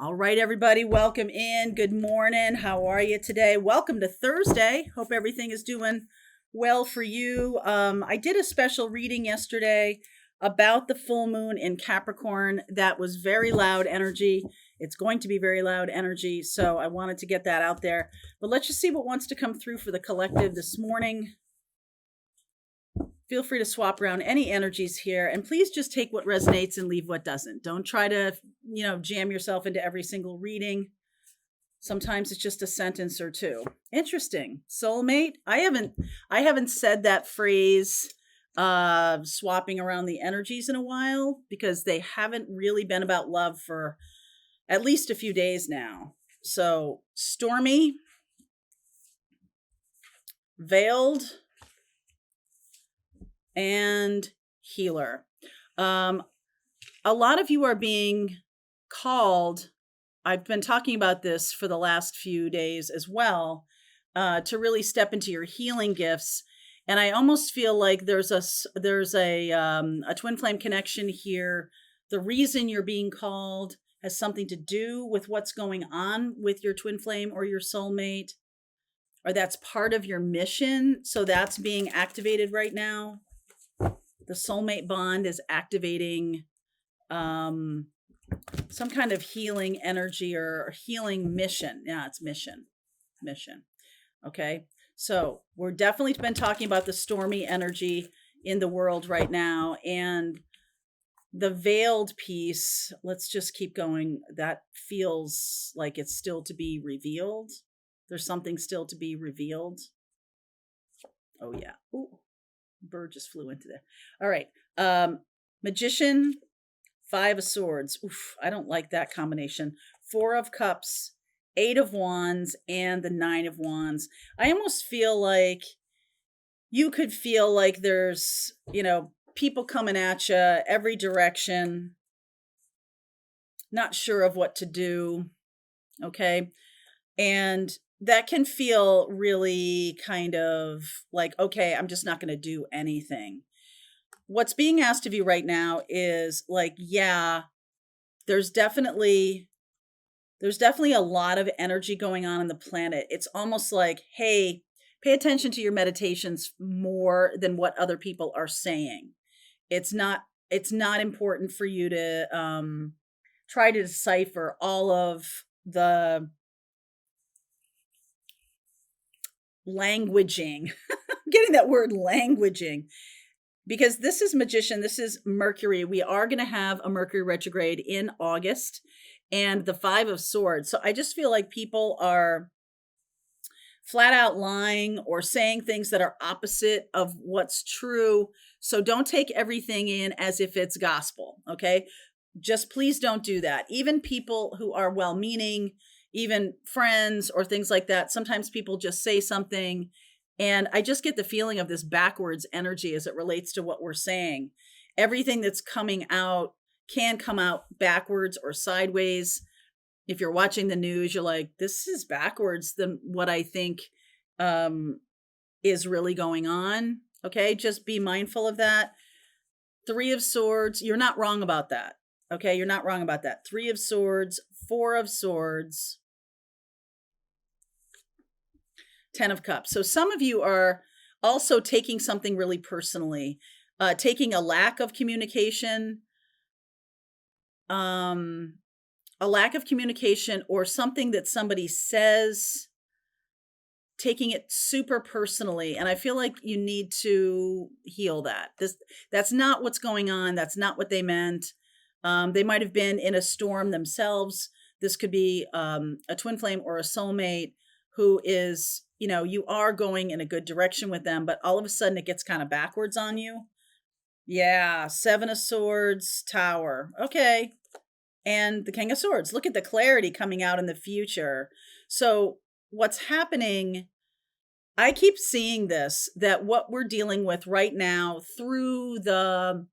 All right, everybody, welcome in. Good morning. How are you today? Welcome to Thursday. Hope everything is doing well for you. I did a special reading yesterday about the full moon in Capricorn. That was very loud energy. It's going to be very loud energy, so I wanted to get that out there. But let's just see what wants to come through for the collective this morning. Feel free to swap around any energies here, and please just take what resonates and leave what doesn't. Don't try to, jam yourself into every single reading. Sometimes it's just a sentence or two. Interesting. Soulmate. I haven't said that phrase swapping around the energies in a while because they haven't really been about love for at least a few days now. So, stormy, veiled, and healer. A lot of you are being called. I've been talking about this for the last few days as well, to really step into your healing gifts. And I almost feel like there's a twin flame connection here. The reason you're being called has something to do with what's going on with your twin flame or your soulmate, or that's part of your mission. So that's being activated right now. The soulmate bond is activating some kind of healing energy or healing mission. Yeah, it's mission. Okay. So we're definitely been talking about the stormy energy in the world right now. And the veiled piece, let's just keep going. That feels like it's still to be revealed. There's something still to be revealed. Oh, yeah. Ooh. Bird just flew into there. All right. Magician, 5 of Swords. Oof, I don't like that combination. 4 of Cups, 8 of Wands, and the 9 of Wands. I almost feel like you could feel like there's, people coming at you every direction, not sure of what to do. Okay. And that can feel really kind of like, okay, I'm just not going to do anything. What's being asked of you right now is like, yeah, there's definitely a lot of energy going on the planet. It's almost like, hey, pay attention to your meditations more than what other people are saying. It's not important for you to try to decipher all of the languaging. I'm getting that word languaging because this is Magician. This is Mercury. We are going to have a Mercury retrograde in August and the 5 of Swords. So I just feel like people are flat out lying or saying things that are opposite of what's true. So don't take everything in as if it's gospel. Okay. Just please don't do that. Even people who are well-meaning, even friends or things like that. Sometimes people just say something and I just get the feeling of this backwards energy as it relates to what we're saying. Everything that's coming out can come out backwards or sideways. If you're watching the news, you're like, this is backwards than what I think is really going on. Okay, just be mindful of that. 3 of Swords, you're not wrong about that. Okay, you're not wrong about that. 3 of Swords, 4 of Swords, 10 of Cups. So some of you are also taking something really personally, taking a lack of communication, or something that somebody says, taking it super personally. And I feel like you need to heal that. That's not what's going on. That's not what they meant. They might have been in a storm themselves. This could be a twin flame or a soulmate who is, you are going in a good direction with them, but all of a sudden it gets kind of backwards on you. Yeah, 7 of Swords, Tower. Okay. And the King of Swords. Look at the clarity coming out in the future. So what's happening, I keep seeing this, that what we're dealing with right now through the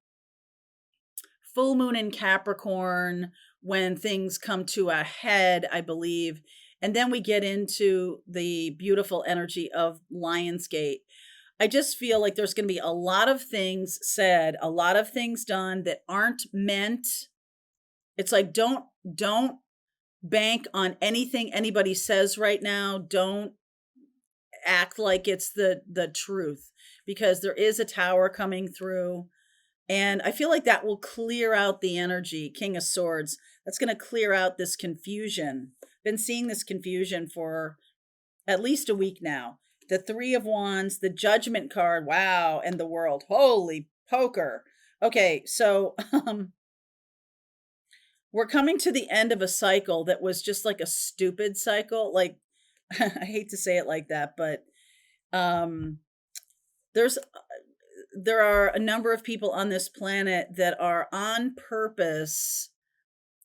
full moon in Capricorn, when things come to a head, I believe, and then we get into the beautiful energy of Lionsgate. I just feel like there's going to be a lot of things said, a lot of things done that aren't meant. It's like, don't bank on anything anybody says right now. Don't act like it's the truth, because there is a tower coming through, and I feel like that will clear out the energy. King of Swords. That's going to clear out this confusion. Been seeing this confusion for at least a week now. The Three of Wands, the Judgment card, wow, and the World. Holy poker. Okay, so we're coming to the end of a cycle that was just like a stupid cycle. Like, I hate to say it like that, but um there's there are a number of people on this planet that are on purpose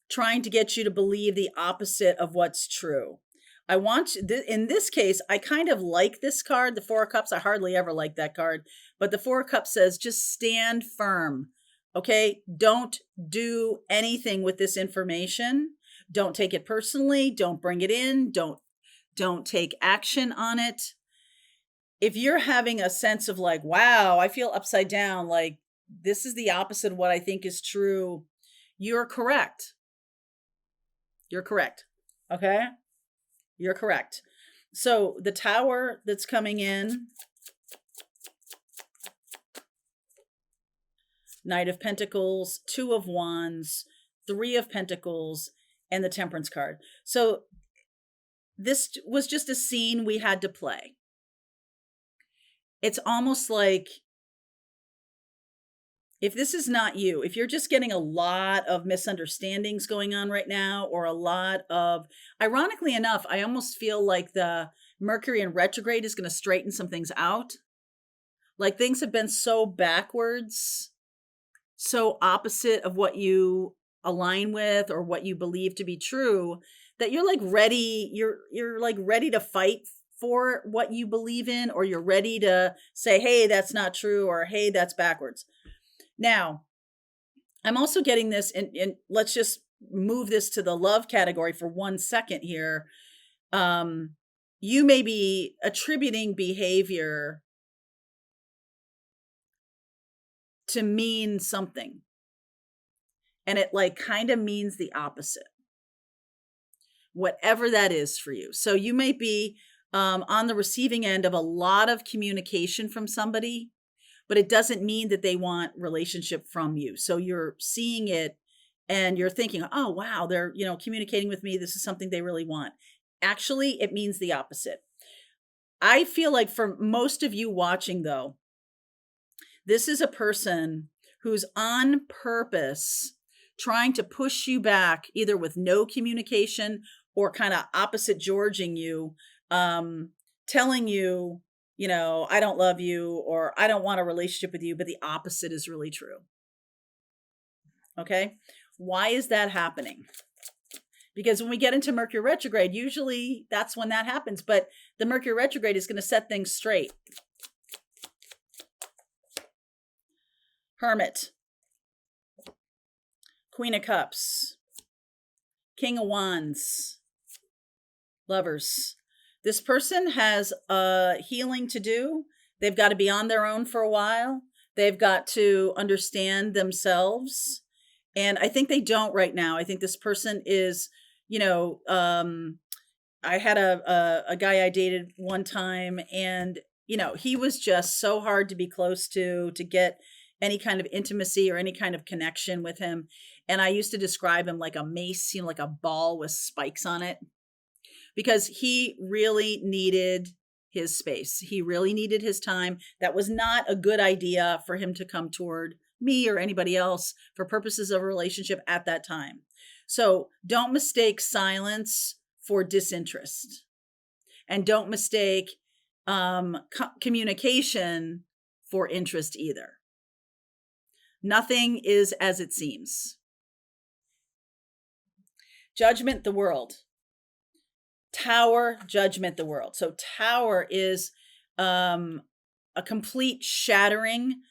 trying to get you to believe the opposite of what's true. I want you, in this case, I kind of like this card, the Four of Cups. I hardly ever like that card, but the Four of Cups says just stand firm. Okay, don't do anything with this information. Don't take it personally. Don't bring it in. Don't take action on it. If you're having a sense of like, wow, I feel upside down, like this is the opposite of what I think is true, you're correct. You're correct. Okay? You're correct. So the tower that's coming in, Knight of Pentacles, Two of Wands, Three of Pentacles, and the Temperance card. So this was just a scene we had to play. It's almost like, if this is not you, if you're just getting a lot of misunderstandings going on right now, or a lot of, ironically enough, I almost feel like the Mercury in retrograde is going to straighten some things out. Like things have been so backwards, so opposite of what you align with or what you believe to be true, that you're like ready, you're like ready to fight for what you believe in, or you're ready to say, hey, that's not true, or hey, that's backwards. Now, I'm also getting this, and let's just move this to the love category for 1 second here. You may be attributing behavior to mean something, and it like kind of means the opposite, whatever that is for you. So you may be on the receiving end of a lot of communication from somebody, but it doesn't mean that they want relationship from you. So you're seeing it and you're thinking, oh, wow, they're, communicating with me. This is something they really want. Actually, it means the opposite. I feel like for most of you watching, though, this is a person who's on purpose trying to push you back, either with no communication or kind of opposite Georging you, telling you, I don't love you, or I don't want a relationship with you, but the opposite is really true. Okay. Why is that happening? Because when we get into Mercury retrograde, usually that's when that happens, but the Mercury retrograde is going to set things straight. Hermit, Queen of Cups, King of Wands, Lovers. This person has healing to do. They've got to be on their own for a while. They've got to understand themselves. And I think they don't right now. I think this person is, I had a guy I dated one time, and, he was just so hard to be close to get any kind of intimacy or any kind of connection with him. And I used to describe him like a mace, like a ball with spikes on it, because he really needed his space. He really needed his time. That was not a good idea for him to come toward me or anybody else for purposes of a relationship at that time. So don't mistake silence for disinterest, and don't mistake communication for interest either. Nothing is as it seems. Judgment, the World. Tower, Judgment, the World. So Tower is a complete shattering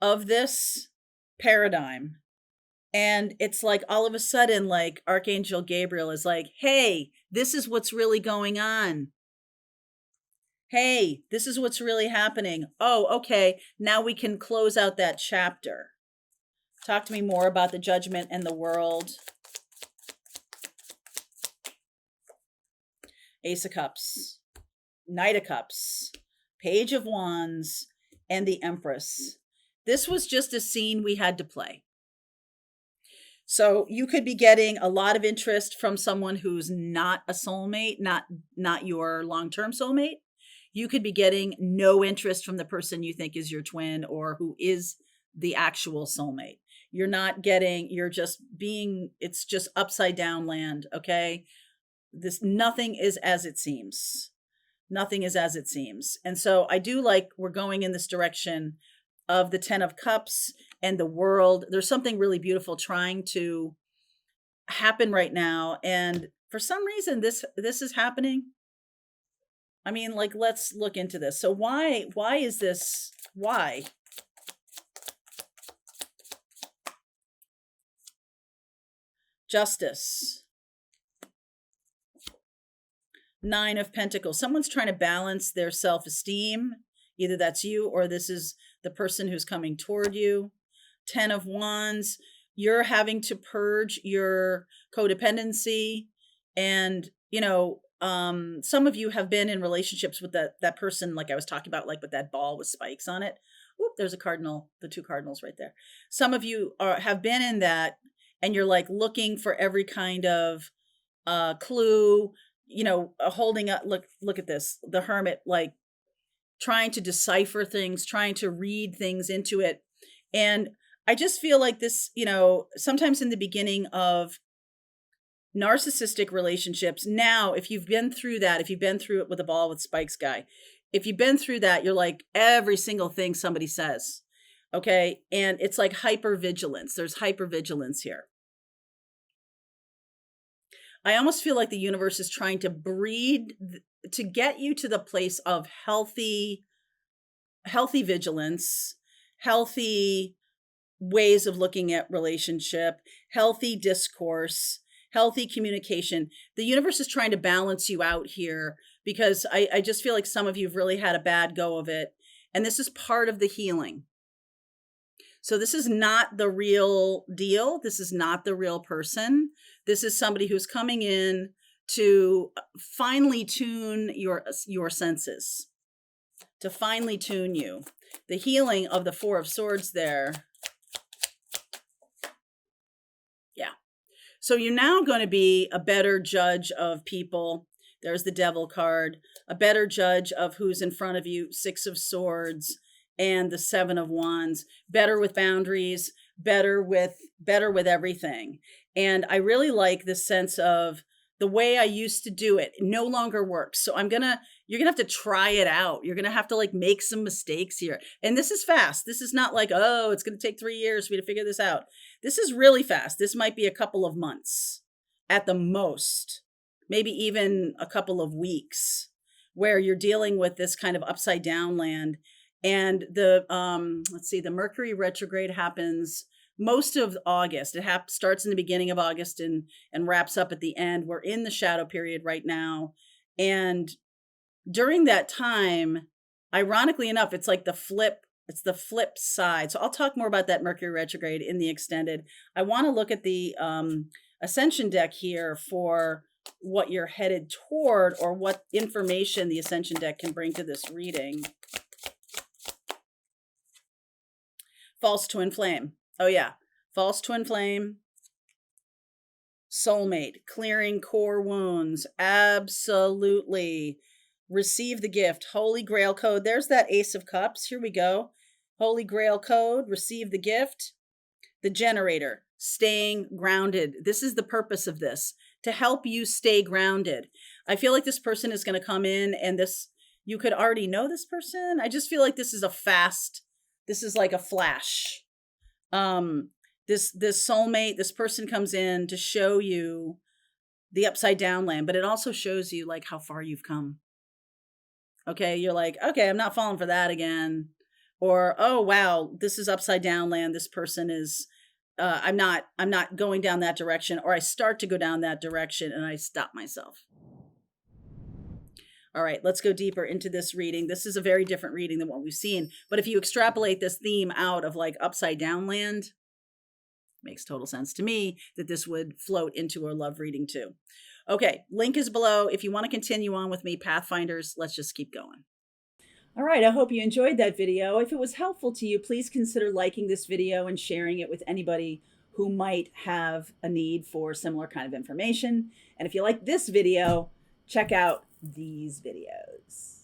of this paradigm. And it's like all of a sudden, like Archangel Gabriel is like, hey, this is what's really going on. Hey, this is what's really happening. Oh, okay. Now we can close out that chapter. Talk to me more about the Judgment and the World. Ace of Cups, Knight of Cups, Page of Wands, and the Empress. This was just a scene we had to play. So you could be getting a lot of interest from someone who's not a soulmate, not your long-term soulmate. You could be getting no interest from the person you think is your twin or who is the actual soulmate. You're not getting, you're just being, it's just upside down land, okay? Nothing is as it seems. Nothing is as it seems. And so I do like we're going in this direction of the 10 of Cups and the world. There's something really beautiful trying to happen right now. And for some reason, this is happening. I mean, like, let's look into this. So why is this? Why? Justice. 9 of Pentacles. Someone's trying to balance their self-esteem. Either that's you or this is the person who's coming toward you. 10 of Wands. You're having to purge your codependency. And, you know, some of you have been in relationships with that person, like I was talking about, like with that ball with spikes on it. Oop, there's a cardinal, the 2 cardinals right there. Some of you have been in that, and you're like looking for every kind of clue, you know, holding up, look at this, the Hermit, like trying to decipher things, trying to read things into it. And I just feel like this, you know, sometimes in the beginning of narcissistic relationships, now, if you've been through that, if you've been through it with a ball with spikes guy, if you've been through that, you're like every single thing somebody says. Okay. And it's like hypervigilance. There's hypervigilance here. I almost feel like the universe is trying to breed, to get you to the place of healthy vigilance, healthy ways of looking at relationship, healthy discourse, healthy communication. The universe is trying to balance you out here because I just feel like some of you have really had a bad go of it. And this is part of the healing. So this is not the real deal. This is not the real person. This is somebody who's coming in to finely tune your senses, to finely tune you. The healing of the 4 of Swords there. Yeah. So you're now going to be a better judge of people. There's the Devil card. A better judge of who's in front of you. 6 of Swords. And the 7 of Wands, better with boundaries, better with everything. And I really like this sense of the way I used to do it no longer works. So you're gonna have to try it out. You're gonna have to like make some mistakes here. And this is fast. This is not like, oh, it's gonna take 3 years for me to figure this out. This is really fast. This might be a couple of months at the most, maybe even a couple of weeks, where you're dealing with this kind of upside down land. And the let's see, the Mercury retrograde happens most of August. It starts in the beginning of August and wraps up at the end. We're in the shadow period right now. And during that time, ironically enough, it's like it's the flip side. So I'll talk more about that Mercury retrograde in the extended. I want to look at the Ascension deck here for what you're headed toward or what information the Ascension deck can bring to this reading. False twin flame. Oh yeah. False twin flame. Soulmate. Clearing core wounds. Absolutely. Receive the gift. Holy Grail code. There's that Ace of Cups. Here we go. Holy Grail code. Receive the gift. The Generator. Staying grounded. This is the purpose of this. To help you stay grounded. I feel like this person is going to come in and you could already know this person. I just feel like this is this is like a flash. This soulmate, this person comes in to show you the upside down land, but it also shows you like how far you've come. Okay. You're like, okay, I'm not falling for that again. Or, oh, wow, this is upside down land. This person is, I'm not going down that direction, or I start to go down that direction and I stop myself. All right, let's go deeper into this reading. This is a very different reading than what we've seen. But if you extrapolate this theme out of like upside down land, makes total sense to me that this would float into a love reading too. Okay, link is below. If you want to continue on with me, Pathfinders, let's just keep going. All right, I hope you enjoyed that video. If it was helpful to you, please consider liking this video and sharing it with anybody who might have a need for similar kind of information. And if you like this video, check out these videos.